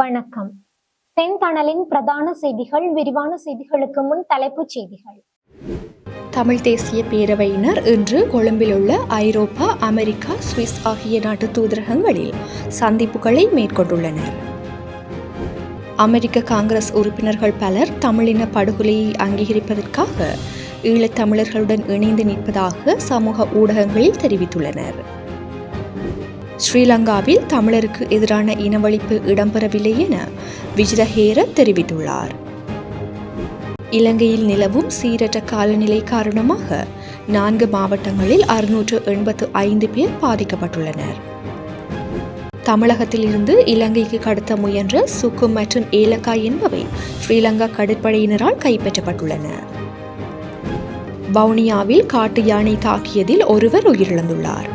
வணக்கம். செந்தணலின் பிரதான செய்திகள். விரிவான செய்திகளுக்கு முன் தலைப்புச் செய்திகள். தமிழ் தேசிய பேரவையினர் இன்று கொழும்பில் உள்ள ஐரோப்பா, அமெரிக்கா, சுவிஸ் ஆகிய நாட்டு தூதரகங்களில் சந்திப்புகளை மேற்கொண்டுள்ளனர். அமெரிக்க காங்கிரஸ் உறுப்பினர்கள் பலர் தமிழின படுகொலையை அங்கீகரிப்பதற்காக ஈழத்தமிழர்களுடன் இணைந்து நிற்பதாக சமூக ஊடகங்களில் தெரிவித்துள்ளனர். ஸ்ரீலங்காவில் தமிழருக்கு எதிரான இனவழிப்பு இடம்பெறவில்லை என விஜிதஹேர தெரிவித்துள்ளார். இலங்கையில் நிலவும் சீரற்ற காலநிலை காரணமாக 4 மாவட்டங்களில் 685 பேர் பாதிக்கப்பட்டுள்ளனர். தமிழகத்தில் இருந்து இலங்கைக்கு கடத்த முயன்ற சுக்கு மற்றும் ஏலக்காய் என்பவை ஸ்ரீலங்கா கடற்படையினரால் கைப்பற்றப்பட்டுள்ளன. வவுனியாவில் காட்டு யானை தாக்கியதில் ஒருவர் உயிரிழந்துள்ளார்.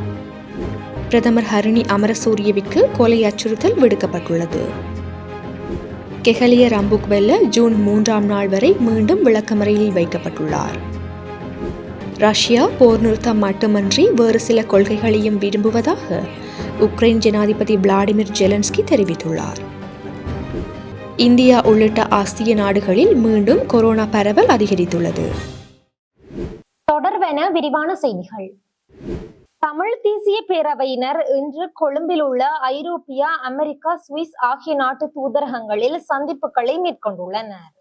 பிரதமர் ஹரிணி அமரசூரியவிற்கு கொலை அச்சுறுத்தல் விடுக்கப்பட்டுள்ளது. கெஹலிய ரம்புக்வெல்ல ஜூன் 3ஆம் நாள் வரை மீண்டும் விளக்கமறையில் வைக்கப்பட்டுள்ளார். ரஷ்யா போர் நிறுத்தம் மட்டுமன்றி வேறு சில கொள்கைகளையும் விரும்புவதாக உக்ரைன் ஜனாதிபதி விளாடிமிர் ஜெலன்ஸ்கி தெரிவித்துள்ளார். இந்தியா உள்ளிட்ட ஆசிய நாடுகளில் மீண்டும் கொரோனா பரவல் அதிகரித்துள்ளது. தொடர்வென விரிவான செய்திகள். தமிழ் தேசிய பேரவையினர் இன்று கொழும்பில் உள்ள ஐரோப்பியா, அமெரிக்கா, சுவிஸ் ஆகிய நாட்டு தூதரகங்களில் சந்திப்புகளை மேற்கொண்டுள்ளனர்.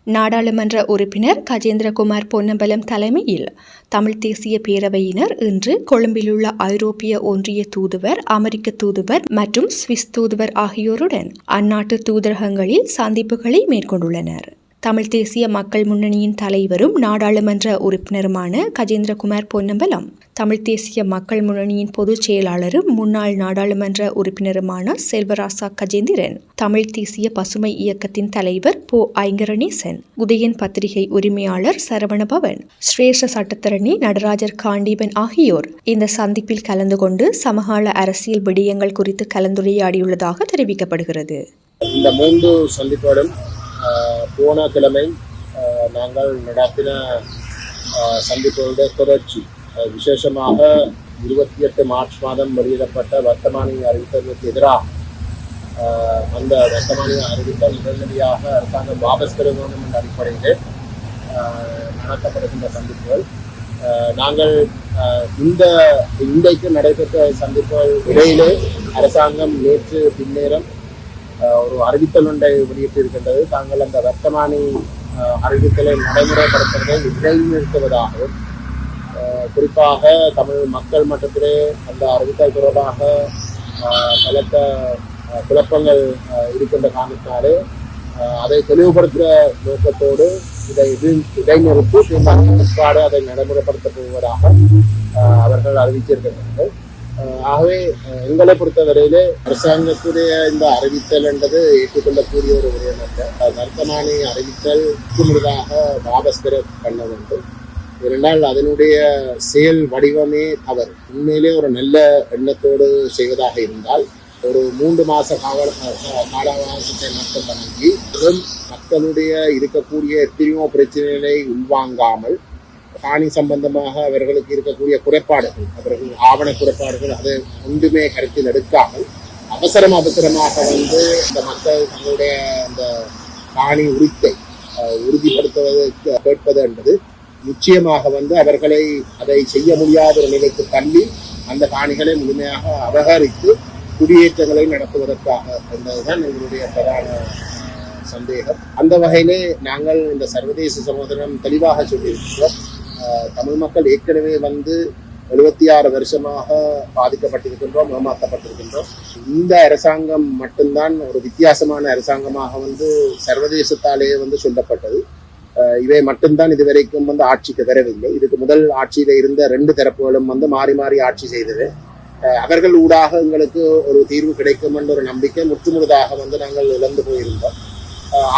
நாடாளுமன்ற உறுப்பினர் கஜேந்திரகுமார் பொன்னம்பலம் தலைமையில் தமிழ் தேசிய பேரவையினர் இன்று கொழும்பிலுள்ள ஐரோப்பிய ஒன்றிய தூதுவர், அமெரிக்க தூதுவர் மற்றும் சுவிஸ் தூதுவர் ஆகியோருடன் அந்நாட்டு தூதரகங்களில் சந்திப்புகளை மேற்கொண்டுள்ளனர். தமிழ் தேசிய மக்கள் முன்னணியின் தலைவரும் நாடாளுமன்ற உறுப்பினருமான கஜேந்திரகுமார் பொன்னம்பலம், தமிழ் தேசிய மக்கள் முன்னணியின் பொதுச் செயலாளரும் முன்னாள் நாடாளுமன்ற உறுப்பினருமான செல்வராசா கஜேந்திரன், தமிழ் தேசிய பசுமை இயக்கத்தின் தலைவர் போ ஐங்கரநேசன், உதயன் பத்திரிகை உரிமையாளர் சரவணபவன், சிரேஷ்ட சட்டத்தரணி நடராஜர் காண்டீபன் ஆகியோர் இந்த சந்திப்பில் கலந்து கொண்டு சமகால அரசியல் விடயங்கள் குறித்து கலந்துரையாடியுள்ளதாக தெரிவிக்கப்படுகிறது. இந்த 3 சந்திப்புகளும் போன கிழமை நாங்கள் நடத்தின சந்திப்புகளுடைய தொடர்ச்சி. விசேஷமாக 28 மார்ச் மாதம் வெளியிடப்பட்ட வர்த்தமானி அறிவித்தலுக்கு எதிராக அந்த வர்த்தமானி அறிவித்தல் உடனடியாக அரசாங்கம் வாபஸ் பெற வேண்டும் என்ற அடிப்படையில் நடத்தப்படுகின்ற சந்திப்புகள். நாங்கள் இன்றைக்கு நடைபெற்ற சந்திப்புகள் இடையிலே அரசாங்கம் நேற்று பின்னேரம் ஒரு அறிவித்தல் ஒன்றை வெளியிட்டிருக்கின்றது. தாங்கள் அந்த வர்த்தமானி அறிவித்தலை நடைமுறைப்படுத்துவதை இடைநிறுத்துவதாகவும், குறிப்பாக தமிழ் மக்கள் மட்டத்திலே அந்த அறிவித்தல் தொடர்பாக பலத்த குழப்பங்கள் இருக்கின்ற காரணத்தினாலே அதை தெளிவுபடுத்துகிற நோக்கத்தோடு இதை இடைநிறுத்தி பிற்பாடு அதை நடைமுறைப்படுத்தப் போவதாக அவர்கள் அறிவித்திருக்கின்றனர். ஆகவே எங்களை பொறுத்தவரையிலே அரசாங்கத்துடைய இந்த அறிவித்தல் என்பது ஏற்றுக்கொள்ளக்கூடிய ஒரு விடயம் அல்ல. வர்த்தமானி அறிவித்தல் முழுதாக வாபஸ் பெற பண்ண வேண்டும். ஏனென்றால் அதனுடைய செயல் வடிவமே தவறு. உண்மையிலே ஒரு நல்ல எண்ணத்தோடு செய்வதாக இருந்தால் ஒரு 3 மாச காலவாசத்தை மட்டும் வழங்கி மக்களுடைய இருக்கக்கூடிய எத்தனையோ பிரச்சனைகளை உள்வாங்காமல் காணி சம்பந்தமாக அவர்களுக்கு இருக்கக்கூடிய குறைபாடுகள், அவர்கள் ஆவண குறைபாடுகள், அதை ஒன்றுமே கருத்தில் எடுக்காமல் அவசரமாக இந்த மக்கள் தங்களுடைய அந்த காணி உரித்தை உறுதிப்படுத்துவதற்கு கேட்பது என்பது நிச்சயமாக அவர்களை அதை செய்ய முடியாத ஒரு நிலைக்கு தள்ளி அந்த காணிகளை முழுமையாக அபகரித்து குடியேற்றங்களை நடத்துவதற்காக என்பதுதான் எங்களுடைய பிரதான சந்தேகம். அந்த வகையிலே நாங்கள் இந்த சர்வதேச சமூகம் தெளிவாக சொல்லியிருக்கிறோம். தமிழ் மக்கள் ஏற்கனவே 76 வருஷமாக பாதிக்கப்பட்டிருக்கின்றோம், ஏமாற்றப்பட்டிருக்கின்றோம். இந்த அரசாங்கம் மட்டும்தான் ஒரு வித்தியாசமான அரசாங்கமாக சர்வதேசத்தாலேயே சொல்லப்பட்டது. இவை மட்டும்தான் இதுவரைக்கும் ஆட்சிக்கு வரவில்லை. இதுக்கு முதல் ஆட்சியில இருந்த 2 தரப்புகளும் மாறி மாறி ஆட்சி செய்தது. அவர்கள் ஊடாக எங்களுக்கு ஒரு தீர்வு கிடைக்கும் என்ற ஒரு நம்பிக்கை முற்றுமுழுதாக நாங்கள் இழந்து போயிருந்தோம்.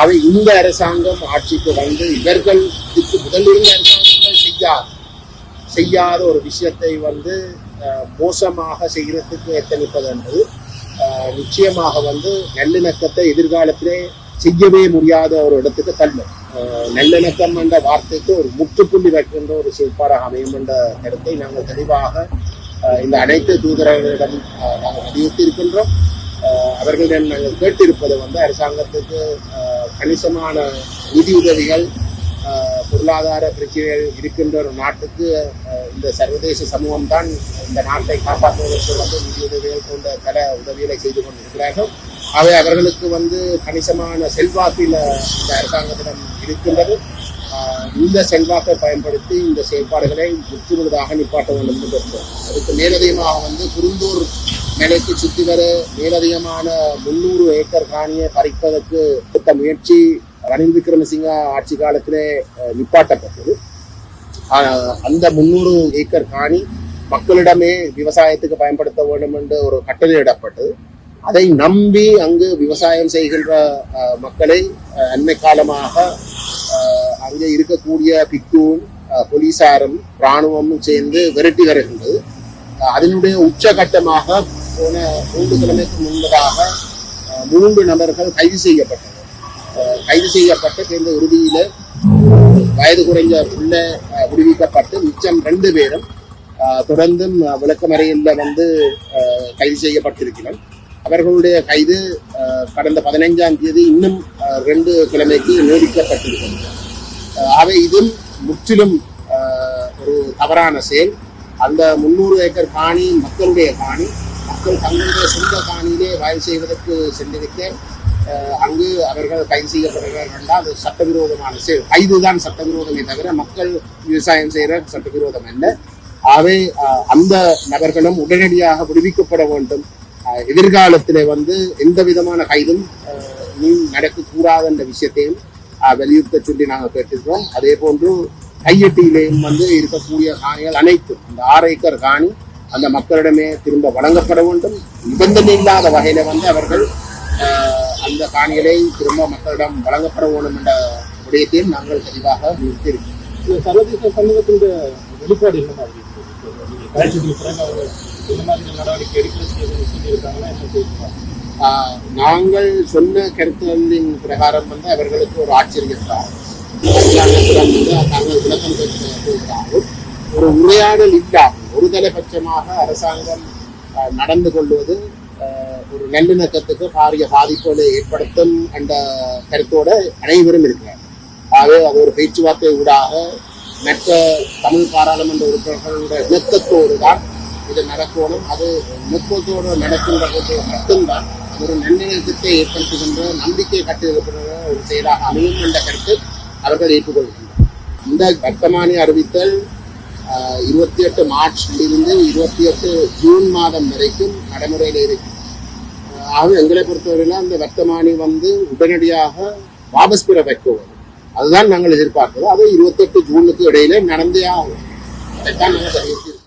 அவை இந்த அரசாங்கம் ஆட்சிக்கு இவர்கள் இதுக்கு முதல் இருந்த அரசாங்கங்கள் செய்யாத ஒரு விஷயத்தை மோசமாக செய்யறதுக்கு எத்தனிப்பது என்பது நிச்சயமாக நல்லிணக்கத்தை எதிர்காலத்திலே செய்யவே முடியாத ஒரு இடத்துக்கு தள்ளும். நல்லிணக்கம் என்ற வார்த்தைக்கு ஒரு முற்றுப்புள்ளி வைக்கின்ற ஒரு செயல்பாடாக அமையும் என்ற கருத்தை நாங்கள் தெளிவாக இந்த அனைத்து தூதரர்களிடம் நாங்கள் வலியுறுத்தி இருக்கின்றோம். அவர்களிடம் நாங்கள் கேட்டிருப்பது வந்து அரசாங்கத்துக்கு கணிசமான நிதியுதவிகள், பொருளாதார பிரச்சனைகள் இருக்கின்ற ஒரு நாட்டுக்கு இந்த சர்வதேச சமூகம் தான் இந்த நாட்டை காப்பாற்றுவதற்கு வந்து நிதியுதவிகள் போன்ற பல உதவிகளை செய்து கொண்டிருக்கிறார்கள். அவை அவர்களுக்கு வந்து கணிசமான செல்வாக்கில் இந்த அரசாங்கத்திடம் இருக்கின்றது. இந்த செல்வாக்கை பயன்படுத்தி இந்த செயல்பாடுகளை முற்றுமுழுதாக நிப்பாட்ட வேண்டும் என்று கேட்கிறோம். அதுக்கு மேலதிகமாக வந்து குருந்தூர் நிலைக்கு சுற்றி வர மேலதிகமான 300 ஏக்கர் காணியை பறிப்பதற்கு எடுத்த முயற்சி ரணில் விக்ரமசிங்க ஆட்சி காலத்திலே நிப்பாட்டப்பட்டது. அந்த 300 ஏக்கர் காணி மக்களிடமே விவசாயத்துக்கு பயன்படுத்த வேண்டும் என்று ஒரு கட்டளையிடப்பட்டது. அதை நம்பி அங்கு விவசாயம் செய்கின்ற மக்களை அண்மை காலமாக அங்கே இருக்கக்கூடிய பிக்குவும் போலீசாரும் இராணுவமும் சேர்ந்து விரட்டி வருகின்றது. அதனுடைய உச்சகட்டமாக போன 3 கிழமைக்கு முன்பதாக 3 நபர்கள் கைது செய்யப்பட்டனர். கைது செய்யப்பட்டு இந்த இறுதியில வயது குறைந்த உள்ள விடுவிக்கப்பட்டு மிச்சம் 2 பேரும் தொடர்ந்தும் விளக்கமறையில் வந்து கைது செய்யப்பட்டிருக்கிறார். அவர்களுடைய கைது கடந்த 15ஆம் தேதி இன்னும் 2 கிழமைக்கு நீடிக்கப்பட்டிருக்கிறது. அவை இதும் முற்றிலும் ஒரு தவறான செயல். அந்த 300 ஏக்கர் காணி மக்களுடைய காணி, மக்கள் தங்களுடைய சொந்த காணியிலே வயல் செய்வதற்கு சென்றிருக்க அங்கு அவர்கள் கைது செய்யப்படுகிறார்கள் என்றால் அது சட்டவிரோதமான செயல். கைதுதான் சட்டவிரோதமே தவிர மக்கள் விவசாயம் செய்கிற சட்டவிரோதம் அல்ல. அவை அந்த நபர்களும் உடனடியாக விடுவிக்கப்பட வேண்டும். எதிர்காலத்திலே வந்து எந்த விதமான கைதும் நடக்கக்கூடாது என்ற விஷயத்தையும் வலியுறுத்த சொல்லி நாங்கள் கேட்டிருக்கிறோம். அதே போன்று கையெட்டியிலேயும் வந்து இருக்கக்கூடிய காணிகள் அனைத்தும் அந்த 6 ஏக்கர் காணி அந்த மக்களிடமே திரும்ப வழங்கப்பட வேண்டும். நிபந்தனை இல்லாத வகையில வந்து அவர்கள் அந்த காணிகளை திரும்ப மக்களிடம் வழங்கப்பட வேண்டும் என்ற விடயத்தையும் நாங்கள் தெளிவாக நிறுத்தியிருக்கிறோம். சர்வதேச சமூகத்தின் வெளிப்பாடு என்ன மாதிரி நடவடிக்கை நாங்கள் சொன்ன கருத்துகளின் பிரகாரம் வந்து அவர்களுக்கு ஒரு ஆச்சரியத்தார் தாங்கள் விளக்கம் பெற்றாலும் ஒரு உரையாடல் இல்லாமல் ஒரு தலைபட்சமாக அரசாங்கம் நடந்து கொள்வது ஒரு நல்லிணக்கத்துக்கு பாரிய பாதிப்புகளை ஏற்படுத்தும் என்ற கருத்தோட அனைவரும் இருக்கிறார். ஆகவே அது ஒரு பேச்சுவார்த்தை ஊடாக மற்ற தமிழ் பாராளுமன்ற உறுப்பினர்களுடைய இணக்கத்தோடு தான் இது நடக்கணும். அது இணக்கத்தோடு நடக்கின்ற போது மட்டும்தான் ஒரு நல்லிணக்கத்தை ஏற்படுத்துகின்ற நம்பிக்கை கட்டுகின்ற ஒரு செயலாக அமையும் என்ற கருத்தை அவர்கள் ஏற்றுக்கொள்கின்றனர். இந்த வர்த்தமானி அறிவித்தல் 28 மார்ச்சிலிருந்து 28 ஜூன் மாதம் வரைக்கும் நடைமுறையில் இருக்கு. ஆக எங்களை பொறுத்தவரையில் அந்த வர்த்தமானி வந்து உடனடியாக வாபஸ் பெற வைக்குவது அதுதான் நாங்கள் எதிர்பார்க்கிறோம். அது 28 ஜூனுக்கு இடையிலே நடந்தே ஆகும். அதைத்தான் நாங்கள் தெரிவிக்கிறோம்.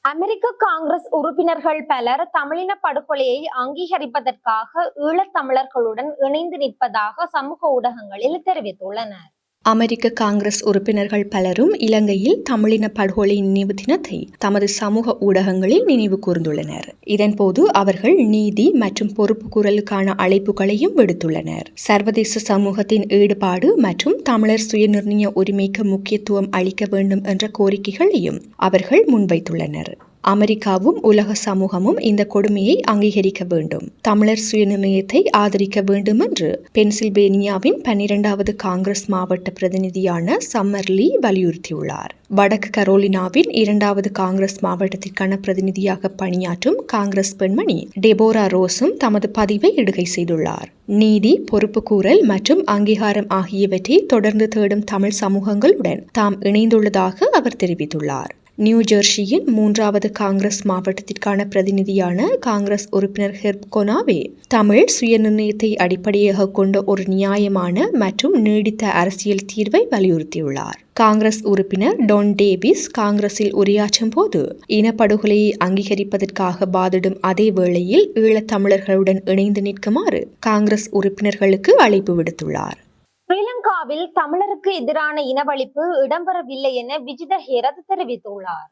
அமெரிக்க காங்கிரஸ் உறுப்பினர்கள் பலர் தமிழின படுகொலையை அங்கீகரிப்பதற்காக ஈழத்தமிழர்களுடன் இணைந்து நிற்பதாக சமூக ஊடகங்களில் தெரிவித்துள்ளனர். அமெரிக்க காங்கிரஸ் உறுப்பினர்கள் பலரும் இலங்கையில் தமிழின படுகொலை நினைவு தினத்தை தமது சமூக ஊடகங்களில் நினைவு கூர்ந்துள்ளனர். இதன்போது அவர்கள் நீதி மற்றும் பொறுப்பு குரலுக்கான அழைப்புகளையும் விடுத்துள்ளனர். சர்வதேச சமூகத்தின் ஈடுபாடு மற்றும் தமிழர் சுயநிர்ணய உரிமைக்கு முக்கியத்துவம் அளிக்க வேண்டும் என்ற கோரிக்கைகளையும் அவர்கள் முன்வைத்துள்ளனர். அமெரிக்காவும் உலக சமூகமும் இந்த கொடுமையை அங்கீகரிக்க வேண்டும், தமிழர் சுயநிர்ணயத்தை ஆதரிக்க வேண்டும் என்று பென்சில்வேனியாவின் 12வது காங்கிரஸ் மாவட்ட பிரதிநிதியான சம்மர் லீ வலியுறுத்தியுள்ளார். வடக்கு கரோலினாவின் 2வது காங்கிரஸ் மாவட்டத்திற்கான பிரதிநிதியாக பணியாற்றும் காங்கிரஸ் பெண்மணி டெபோரா ரோஸும் தமது பதிவை இடுகை செய்துள்ளார். நீதி, பொறுப்புக்கூறல் மற்றும் அங்கீகாரம் ஆகியவற்றை தொடர்ந்து தேடும் தமிழ் சமூகங்களுடன் தாம் இணைந்துள்ளதாக அவர் தெரிவித்துள்ளார். நியூ ஜெர்சியின் 3வது காங்கிரஸ் மாவட்டத்திற்கான பிரதிநிதியான காங்கிரஸ் உறுப்பினர் ஹெர்ப் கொனாவே தமிழ் சுயநிர்ணயத்தை அடிப்படையாக கொண்ட ஒரு நியாயமான மற்றும் நீடித்த அரசியல் தீர்வை வலியுறுத்தியுள்ளார். காங்கிரஸ் உறுப்பினர் டொன் டேவிஸ் காங்கிரஸில் உரையாற்றும் போது இனப்படுகொலையை அங்கீகரிப்பதற்காக வாதிடும் அதே வேளையில் ஈழத்தமிழர்களுடன் இணைந்து நிற்குமாறு காங்கிரஸ் உறுப்பினர்களுக்கு அழைப்பு விடுத்துள்ளார். ஸ்ரீலங்காவில் தமிழருக்கு எதிரான இனவழிப்பு இடம்பெறவில்லை என விஜித ஹேரத் தெரிவித்துள்ளார்.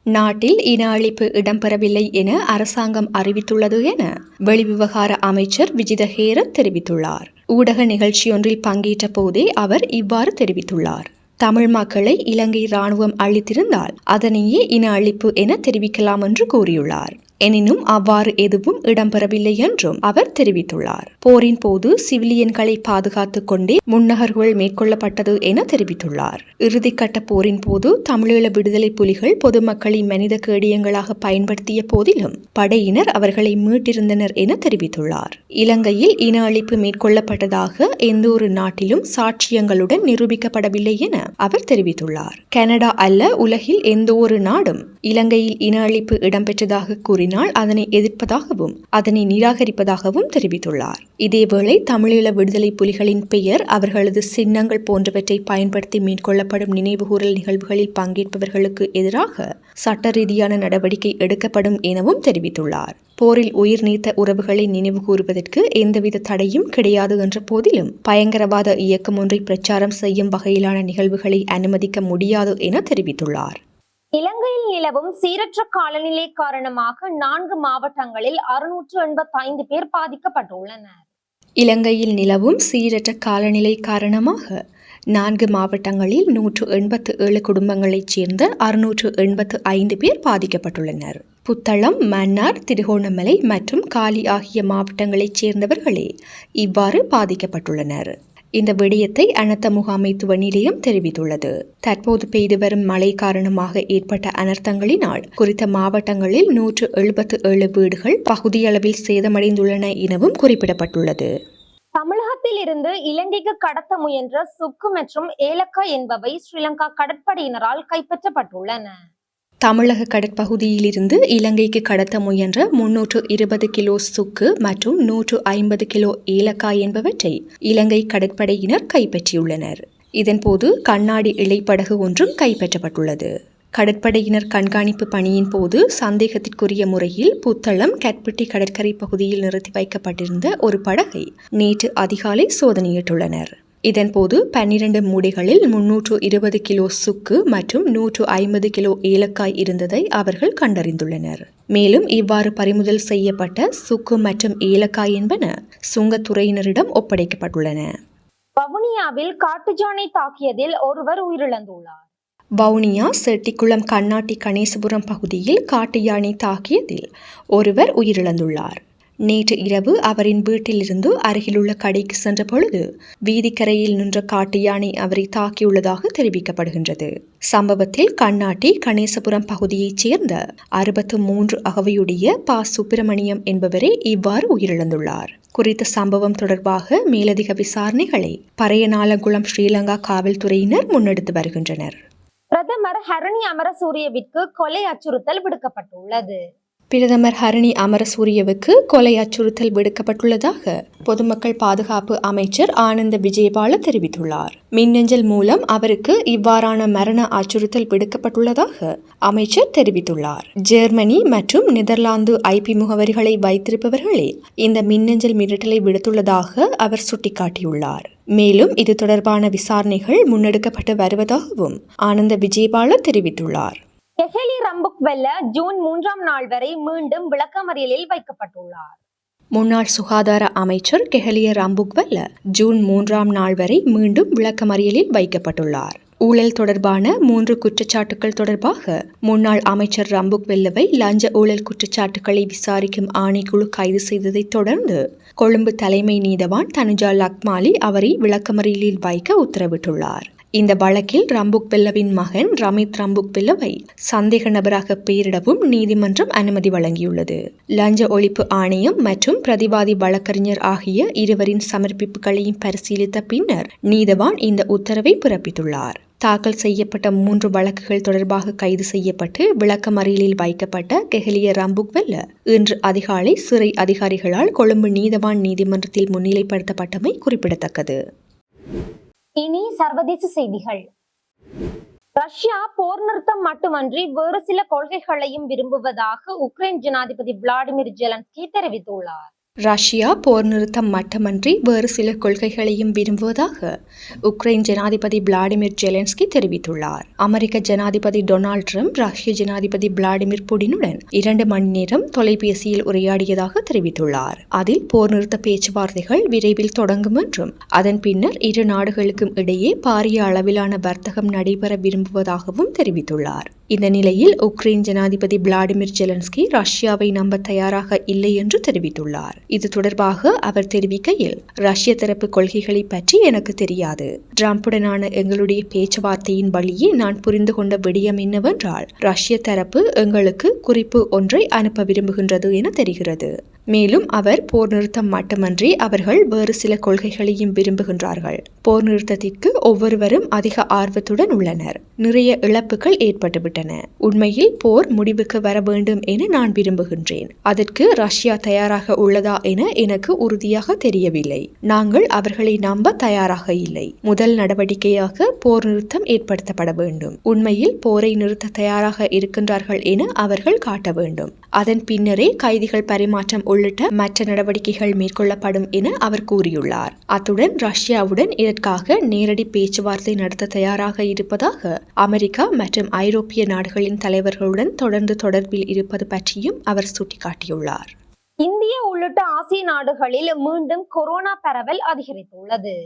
நாட்டில் இன அழிப்பு இடம்பெறவில்லை என அரசாங்கம் அறிவித்துள்ளது என வெளிவிவகார அமைச்சர் விஜித ஹேரத் தெரிவித்துள்ளார். ஊடக நிகழ்ச்சியொன்றில் பங்கேற்ற போதே அவர் இவ்வாறு தெரிவித்துள்ளார். தமிழ் மக்களை இலங்கை இராணுவம் அழித்திருந்தால் அதனையே இன அழிப்பு என தெரிவிக்கலாம் என்று கூறியுள்ளார். எனினும் அவ்வாறு எதுவும் இடம்பெறவில்லை என்றும் அவர் தெரிவித்துள்ளார். போரின் போது சிவிலியன்களை பாதுகாத்துக் கொண்டே முன்னகர்வுகள் மேற்கொள்ளப்பட்டது என தெரிவித்துள்ளார். இறுதிக்கட்ட போரின் போது தமிழீழ விடுதலை புலிகள் பொதுமக்களை மனித கேடயங்களாக பயன்படுத்திய போதிலும் படையினர் அவர்களை மீட்டிருந்தனர் என தெரிவித்துள்ளார். இலங்கையில் இன அழிப்பு மேற்கொள்ளப்பட்டதாக எந்த ஒரு நாட்டிலும் சாட்சியங்களுடன் நிரூபிக்கப்படவில்லை என அவர் தெரிவித்துள்ளார். கனடா அல்ல உலகில் எந்த ஒரு நாடும் இலங்கையில் இன அழிப்பு இடம்பெற்றதாக கூறினால் அதனை எதிர்ப்பதாகவும் அதனை நிராகரிப்பதாகவும் தெரிவித்துள்ளார். இதேவேளை தமிழீழ விடுதலை புலிகளின் பெயர் அவர்களது சின்னங்கள் போன்றவற்றை பயன்படுத்தி மேற்கொள்ளப்படும் நினைவுகூரல் நிகழ்வுகளில் பங்கேற்பவர்களுக்கு எதிராக சட்ட ரீதியான நடவடிக்கை எடுக்கப்படும் எனவும் தெரிவித்துள்ளார். போரில் உயிர் நீத்த உறவுகளை நினைவு கூறுவதற்கு எந்தவித தடையும் கிடையாது என்ற போதிலும் பயங்கரவாத இயக்கம் ஒன்றை பிரச்சாரம் செய்யும் வகையிலான நிகழ்வுகளை அனுமதிக்க முடியாது என தெரிவித்துள்ளார். இலங்கையில் நிலவும் சீரற்ற காலநிலை காரணமாக 4 மாவட்டங்களில் 685 பேர் பாதிக்கப்பட்டுள்ளனர். இலங்கையில் நிலவும் சீரற்ற காலநிலை காரணமாக 4 மாவட்டங்களில் 187 குடும்பங்களைச் சேர்ந்த 685 பேர் பாதிக்கப்பட்டுள்ளனர். புத்தளம், மன்னார், திருகோணமலை மற்றும் காலி ஆகிய மாவட்டங்களைச் சேர்ந்தவர்களே இவ்வாறு பாதிக்கப்பட்டுள்ளனர். இந்த விடயத்தை அனர்த்த முகாமைத்துவ நிலையம் தெரிவித்துள்ளது. தற்போது பெய்து வரும் மழை காரணமாக ஏற்பட்ட அனர்த்தங்களினால் குறித்த மாவட்டங்களில் 177 வீடுகள் பகுதியளவில் சேதமடைந்துள்ளன எனவும் குறிப்பிடப்பட்டுள்ளது. தமிழகத்தில் இருந்து இலங்கைக்கு கடத்த முயன்ற சுக்கு மற்றும் ஏலக்காய் என்பவை ஸ்ரீலங்கா கடற்படையினரால் கைப்பற்றப்பட்டுள்ளன. தமிழக கடற்பகுதியிலிருந்து இலங்கைக்கு கடத்த முயன்ற 320 கிலோ சுக்கு மற்றும் 150 கிலோ ஏலக்காய் என்பவற்றை இலங்கை கடற்படையினர் கைப்பற்றியுள்ளனர். இதன்போது கண்ணாடி இழைப்படகு ஒன்றும் கைப்பற்றப்பட்டுள்ளது. கடற்படையினர் கண்காணிப்பு பணியின் போது சந்தேகத்திற்குரிய முறையில் புத்தளம் கட்பட்டி கடற்கரை பகுதியில் நிறுத்தி வைக்கப்பட்டிருந்த ஒரு படகை நேற்று அதிகாலை சோதனையிட்டுள்ளனர். இதன்போது 12 மூடைகளில் 320 கிலோ சுக்கு மற்றும் 150 கிலோ ஏலக்காய் இருந்ததை அவர்கள் கண்டறிந்துள்ளனர். மேலும் இவ்வாறு பறிமுதல் செய்யப்பட்ட சுக்கு மற்றும் ஏலக்காய் என்பன சுங்கத்துறையினரிடம் ஒப்படைக்கப்பட்டுள்ளன. வவுனியாவில் காட்டுஜானை தாக்கியதில் ஒருவர் உயிரிழந்துள்ளார். வவுனியா செட்டிக்குளம் கண்ணாட்டி கணேசபுரம் பகுதியில் காட்டு யானை தாக்கியதில் ஒருவர் உயிரிழந்துள்ளார். நேற்று இரவு அவரின் வீட்டிலிருந்து அருகிலுள்ள கடைக்கு சென்ற பொழுது வீதிக்கரையில் நின்ற காட்டு யானை அவரை தாக்கியுள்ளதாக தெரிவிக்கப்படுகின்றது. சம்பவத்தில் கண்ணாட்டி கணேசபுரம் பகுதியைச் சேர்ந்த 63 அகவையுடைய ப. சுப்பிரமணியம் என்பவரே இவ்வாறு உயிரிழந்துள்ளார். குறித்த சம்பவம் தொடர்பாக மேலதிக விசாரணைகளை பறையநாளங்குளம் ஸ்ரீலங்கா காவல்துறையினர் முன்னெடுத்து வருகின்றனர். பிரதமர் ஹரணி அமரசூரியவிற்கு கொலை அச்சுறுத்தல் விடுக்கப்பட்டுள்ளது. பிரதமர் ஹரணி அமரசூரியவுக்கு கொலை அச்சுறுத்தல் விடுக்கப்பட்டுள்ளதாக பொதுமக்கள் பாதுகாப்பு அமைச்சர் ஆனந்த விஜயபால தெரிவித்துள்ளார். மின்னஞ்சல் மூலம் அவருக்கு இவ்வாறான மரண அச்சுறுத்தல் விடுக்கப்பட்டுள்ளதாக அமைச்சர் தெரிவித்துள்ளார். ஜெர்மனி மற்றும் நெதர்லாந்து ஐபி முகவரிகளை வைத்திருப்பவர்களே இந்த மின்னஞ்சல் மிரட்டலை விடுத்துள்ளதாக அவர் சுட்டிக்காட்டியுள்ளார். மேலும் இது தொடர்பான விசாரணைகள் முன்னெடுக்கப்பட்டு வருவதாகவும் ஆனந்த விஜயபால தெரிவித்துள்ளார். கெஹலி ரம்புக்வெல்ல ஜூன் 3ஆம் நாள் வரை மீண்டும் விளக்கமறியலில் வைக்கப்பட்டுள்ளார். முன்னாள் சுகாதார அமைச்சர் கெஹலிய ரம்புக்வெல்ல ஜூன் 3ஆம் நாள் வரை மீண்டும் விளக்கமறியலில் வைக்கப்பட்டுள்ளார். ஊழல் தொடர்பான 3 குற்றச்சாட்டுகள் தொடர்பாக முன்னாள் அமைச்சர் ரம்புக்வெல்லவை லஞ்ச ஊழல் குற்றச்சாட்டுகளை விசாரிக்கும் ஆணைக்குழு கைது செய்ததைத் தொடர்ந்து கொழும்பு தலைமை நீதவான் தனுஜா லக்மாலி அவரை விளக்கமறியலில் வைக்க உத்தரவிட்டுள்ளார். இந்த வழக்கில் ரம்புக்வெல்லவின் மகன் ரமித் ரம்புக்வெல்லவை சந்தேக நபராக பெயரிடவும் நீதிமன்றம் அனுமதி வழங்கியுள்ளது. லஞ்ச ஒழிப்பு ஆணையம் மற்றும் பிரதிவாதி வழக்கறிஞர் ஆகிய இருவரின் சமர்ப்பிப்புகளையும் பரிசீலித்த பின்னர் நீதவான் இந்த உத்தரவை பிறப்பித்துள்ளார். தாக்கல் செய்யப்பட்ட 3 வழக்குகள் தொடர்பாக கைது செய்யப்பட்டு விளக்கமறியலில் வைக்கப்பட்ட கெஹலிய ரம்புக்வெல்ல இன்று அதிகாலை சிறை அதிகாரிகளால் கொழும்பு நீதவான் நீதிமன்றத்தில் முன்னிலைப்படுத்தப்பட்டமை குறிப்பிடத்தக்கது. இனி சர்வதேச செய்திகள். ரஷ்யா போர் நிறுத்தம் மட்டுமன்றி வேறு சில கொள்கைகளையும் விரும்புவதாக உக்ரைன் ஜனாதிபதி விளாடிமிர் ஜெலன்ஸ்கி தெரிவித்துள்ளார். ரஷ்யா போர் நிறுத்தம் மட்டுமன்றி வேறு சில கொள்கைகளையும் விரும்புவதாக உக்ரைன் ஜனாதிபதி விளாடிமிர் ஜெலன்ஸ்கி தெரிவித்துள்ளார். அமெரிக்க ஜனாதிபதி டொனால்ட் ட்ரம்ப் ரஷ்ய ஜனாதிபதி விளாடிமிர் புடினுடன் 2 மணி நேரம் தொலைபேசியில் உரையாடியதாக தெரிவித்துள்ளார். அதில் போர் நிறுத்த பேச்சுவார்த்தைகள் விரைவில் தொடங்கும் என்றும் அதன் பின்னர் இரு நாடுகளுக்கும் இடையே பாரிய அளவிலான வர்த்தகம் நடைபெற விரும்புவதாகவும் தெரிவித்துள்ளார். இந்த நிலையில் உக்ரைன் ஜனாதிபதி விளாடிமிர் ஜெலன்ஸ்கி ரஷ்யாவை நம்ப தயாராக இல்லை என்று தெரிவித்துள்ளார். இது தொடர்பாக அவர் தெரிவிக்கையில், ரஷ்ய தரப்பு கொள்கைகளை பற்றி எனக்கு தெரியாது. டிரம்புடனான எங்களுடைய பேச்சுவார்த்தையின் வழியே நான் புரிந்து கொண்ட விடயம் என்னவென்றால், ரஷ்ய தரப்பு எங்களுக்கு குறிப்பு ஒன்றை அனுப்ப விரும்புகின்றது என தெரிகிறது. மேலும் அவர் போர் நிறுத்தம் மட்டுமன்றி அவர்கள் வேறு சில கொள்கைகளையும் விரும்புகின்றார்கள். போர் நிறுத்தத்திற்கு ஒவ்வொருவரும் அதிக ஆர்வத்துடன் உள்ளனர். நிறைய இழப்புகள் ஏற்பட்டுவிட்டன. உண்மையில் போர் முடிவுக்கு வர வேண்டும் என நான் விரும்புகின்றேன். அதற்கு ரஷ்யா தயாராக உள்ளதா என எனக்கு உறுதியாக தெரியவில்லை. நாங்கள் அவர்களை நம்ப தயாராக இல்லை. முதல் நடவடிக்கையாக போர் நிறுத்தம் ஏற்படுத்தப்பட வேண்டும். உண்மையில் போரை நிறுத்த தயாராக இருக்கின்றார்கள் என அவர்கள் காட்ட வேண்டும். அதன் பின்னரே கைதிகள் பரிமாற்றம் உள்ளிட்ட மற்ற நடவடிக்கைகள் மேற்கொள்ளப்படும் என அவர் கூறியுள்ளார். அத்துடன் ரஷ்யாவுடன் இதற்காக நேரடி பேச்சுவார்த்தை நடத்த தயாராக இருப்பதாக அமெரிக்கா மற்றும் ஐரோப்பிய நாடுகளின் தலைவர்களுடன் தொடர்ந்து தொடர்பில் இருப்பது பற்றியும் அவர் சுட்டிக்காட்டியுள்ளார். இந்தியா உள்ளிட்ட ஆசிய நாடுகளில் மீண்டும் கொரோனா பரவல் அதிகரித்துள்ளது.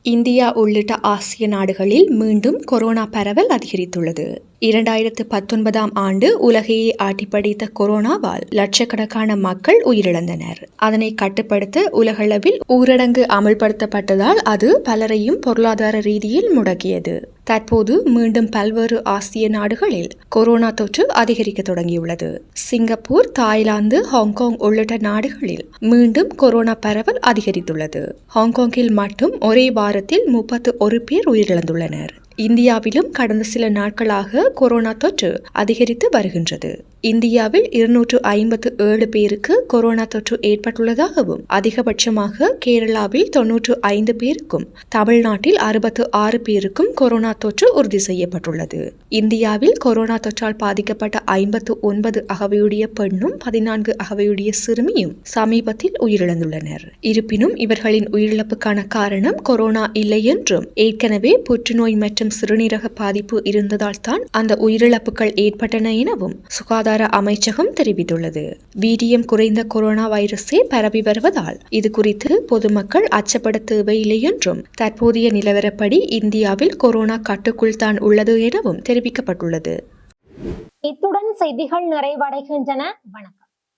இந்தியா உள்ளிட்ட ஆசிய நாடுகளில் மீண்டும் கொரோனா பரவல் அதிகரித்துள்ளது. 2019ஆம் ஆண்டு உலகையே ஆட்டிப்படைத்த கொரோனாவால் லட்சக்கணக்கான மக்கள் உயிரிழந்தனர். அதனை கட்டுப்படுத்த உலகளவில் ஊரடங்கு அமல்படுத்தப்பட்டதால் அது பலரையும் பொருளாதார ரீதியில் முடக்கியது. தற்போது மீண்டும் பல்வேறு ஆசிய நாடுகளில் கொரோனா தொற்று அதிகரிக்க தொடங்கியுள்ளது. சிங்கப்பூர், தாய்லாந்து, ஹாங்காங் உள்ளிட்ட நாடுகளில் மீண்டும் கொரோனா பரவல் அதிகரித்துள்ளது. ஹாங்காங்கில் மட்டும் ஒரே வாரத்தில் 31 பேர் உயிரிழந்துள்ளனர். இந்தியாவிலும் கடந்த சில நாட்களாக கொரோனா தொற்று அதிகரித்து வருகின்றது. இந்தியாவில் 257 பேருக்கு கொரோனா தொற்று ஏற்பட்டுள்ளதாகவும், அதிகபட்சமாக கேரளாவில் 95 பேருக்கும், தமிழ்நாட்டில் 66 பேருக்கும் கொரோனா தொற்று உறுதி செய்யப்பட்டுள்ளது. இந்தியாவில் கொரோனா தொற்றால் பாதிக்கப்பட்ட 59 அகவையுடைய பெண்ணும் 14 அகவையுடைய சிறுமியும் சமீபத்தில் உயிரிழந்துள்ளனர். இருப்பினும் இவர்களின் உயிரிழப்புக்கான காரணம் கொரோனா இல்லை என்றும், ஏற்கனவே புற்றுநோய் மற்றும் சிறுநீரக பாதிப்பு இருந்ததால் தான் அந்த உயிரிழப்புகள் ஏற்பட்டன எனவும் சுகாதார அமைச்சகம் தெரிவித்துள்ளது. வீரியம் குறைந்த கொரோனா வைரஸே பரவி வருவதால் இது குறித்து பொதுமக்கள் அச்சப்பட தேவையில்லை என்றும், தற்போதைய நிலவரப்படி இந்தியாவில் கொரோனா கட்டுக்குள் தான் உள்ளது எனவும் தெரிவிக்கப்பட்டுள்ளது. இத்துடன் செய்திகள் நிறைவடைகின்றன. வணக்கம்.